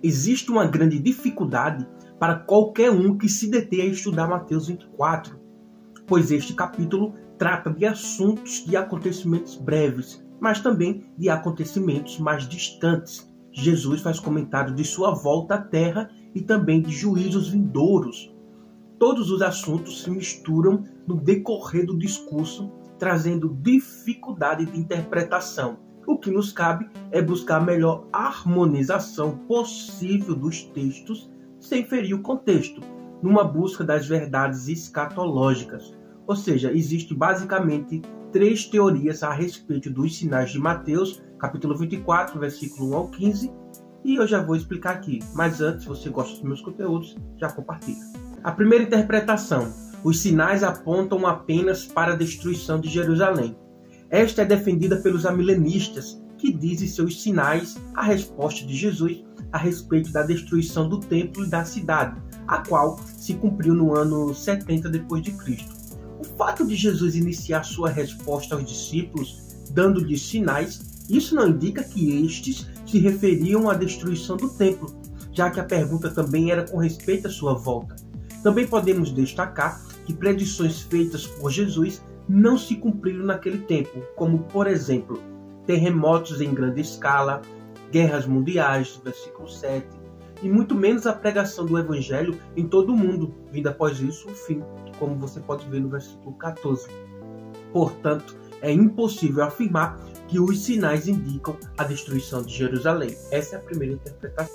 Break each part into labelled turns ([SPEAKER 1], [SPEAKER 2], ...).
[SPEAKER 1] existe uma grande dificuldade para qualquer um que se detém a estudar Mateus 24, pois este capítulo trata de assuntos de acontecimentos breves, mas também de acontecimentos mais distantes. Jesus faz comentário de sua volta à terra e também de juízos vindouros. Todos os assuntos se misturam no decorrer do discurso, trazendo dificuldade de interpretação. O que nos cabe é buscar a melhor harmonização possível dos textos, sem ferir o contexto, numa busca das verdades escatológicas. Ou seja, existem basicamente 3 teorias a respeito dos sinais de Mateus, capítulo 24, versículo 1 ao 15, e eu já vou explicar aqui. Mas antes, se você gosta dos meus conteúdos, já compartilha. A primeira interpretação: os sinais apontam apenas para a destruição de Jerusalém. Esta é defendida pelos amilenistas, que dizem seus sinais a resposta de Jesus a respeito da destruição do templo e da cidade, a qual se cumpriu no ano 70 depois de Cristo. O fato de Jesus iniciar sua resposta aos discípulos dando-lhes sinais, isso não indica que estes se referiam à destruição do templo, já que a pergunta também era com respeito à sua volta. Também podemos destacar que predições feitas por Jesus não se cumpriram naquele tempo, como, por exemplo, terremotos em grande escala, guerras mundiais, versículo 7, e muito menos a pregação do evangelho em todo o mundo, vindo após isso o fim, como você pode ver no versículo 14. Portanto, é impossível afirmar que os sinais indicam a destruição de Jerusalém. Essa é a primeira interpretação.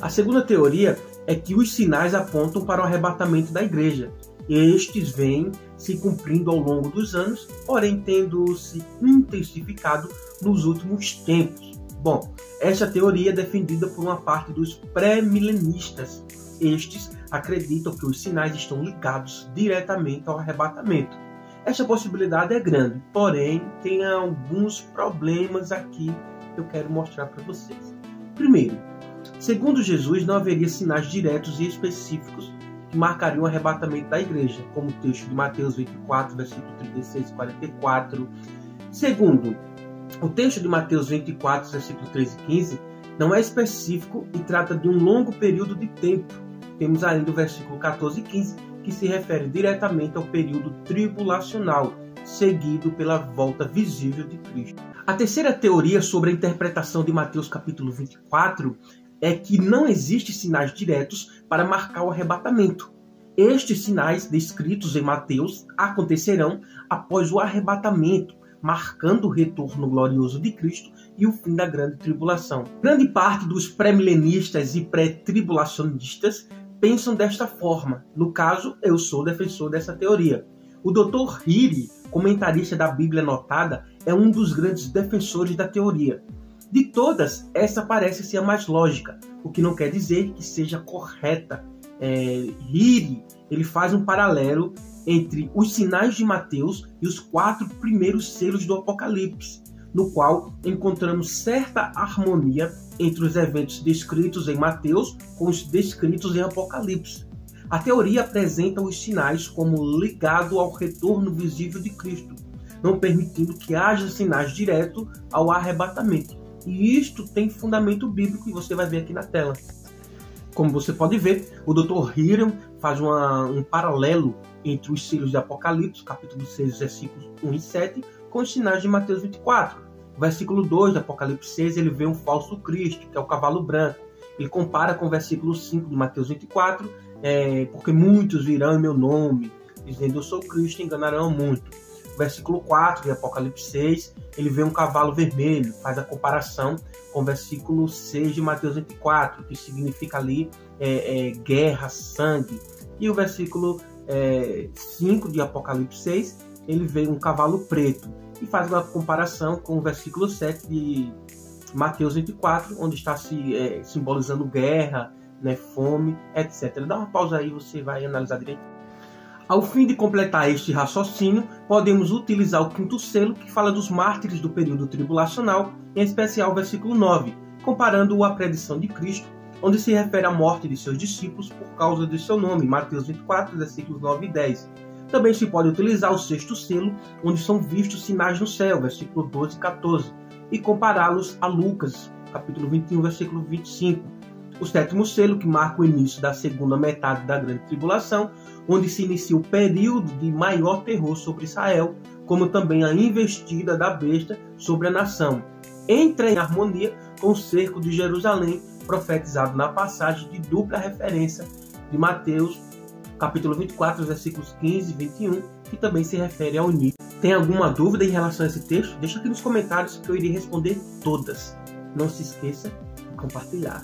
[SPEAKER 1] A segunda teoria é que os sinais apontam para o arrebatamento da igreja. Estes vêm se cumprindo ao longo dos anos, porém tendo se intensificado nos últimos tempos. Bom, esta teoria é defendida por uma parte dos pré-milenistas. Estes acreditam que os sinais estão ligados diretamente ao arrebatamento. Esta possibilidade é grande, porém tem alguns problemas aqui que eu quero mostrar para vocês. Primeiro, segundo Jesus, não haveria sinais diretos e específicos que marcariam o arrebatamento da igreja, como o texto de Mateus 24, versículo 36 e 44. Segundo, o texto de Mateus 24, versículo 13 e 15, não é específico e trata de um longo período de tempo. Temos ainda o versículo 14 e 15, que se refere diretamente ao período tribulacional, seguido pela volta visível de Cristo. A terceira teoria sobre a interpretação de Mateus capítulo 24 é que não existem sinais diretos para marcar o arrebatamento. Estes sinais descritos em Mateus acontecerão após o arrebatamento, marcando o retorno glorioso de Cristo e o fim da grande tribulação. Grande parte dos pré-milenistas e pré-tribulacionistas pensam desta forma. No caso, eu sou defensor dessa teoria. O Dr. Hiri, comentarista da Bíblia Anotada, é um dos grandes defensores da teoria. De todas, essa parece ser a mais lógica, o que não quer dizer que seja correta. Hiri, ele faz um paralelo entre os sinais de Mateus e os 4 primeiros selos do Apocalipse, no qual encontramos certa harmonia entre os eventos descritos em Mateus com os descritos em Apocalipse. A teoria apresenta os sinais como ligado ao retorno visível de Cristo, não permitindo que haja sinais diretos ao arrebatamento. E isto tem fundamento bíblico e você vai ver aqui na tela. Como você pode ver, o Dr. Hiram faz um paralelo entre os selos de Apocalipse, capítulo 6, versículos 1 e 7, com os sinais de Mateus 24. No versículo 2 de Apocalipse 6, ele vê um falso Cristo, que é o cavalo branco. Ele compara com o versículo 5 de Mateus 24, porque muitos virão em meu nome, dizendo eu sou Cristo, enganarão muito. Versículo 4 de Apocalipse 6, ele vê um cavalo vermelho, faz a comparação com o versículo 6 de Mateus 24, que significa ali guerra, sangue. E o versículo 5 de Apocalipse 6, ele vê um cavalo preto e faz uma comparação com o versículo 7 de Mateus 24, onde está simbolizando guerra, fome, etc. Dá uma pausa aí, você vai analisar direito. Ao fim de completar este raciocínio, podemos utilizar o 5º selo, que fala dos mártires do período tribulacional, em especial o versículo 9, comparando-o à predição de Cristo, onde se refere à morte de seus discípulos por causa de seu nome, Mateus 24, versículos 9 e 10. Também se pode utilizar o 6º selo, onde são vistos sinais no céu, versículo 12 e 14, e compará-los a Lucas, capítulo 21, versículo 25. O sétimo selo, que marca o início da segunda metade da grande tribulação, onde se inicia o período de maior terror sobre Israel, como também a investida da besta sobre a nação. Entra em harmonia com o cerco de Jerusalém, profetizado na passagem de dupla referência de Mateus, capítulo 24, versículos 15 e 21, que também se refere ao início. Tem alguma dúvida em relação a esse texto? Deixa aqui nos comentários que eu irei responder todas. Não se esqueça de compartilhar.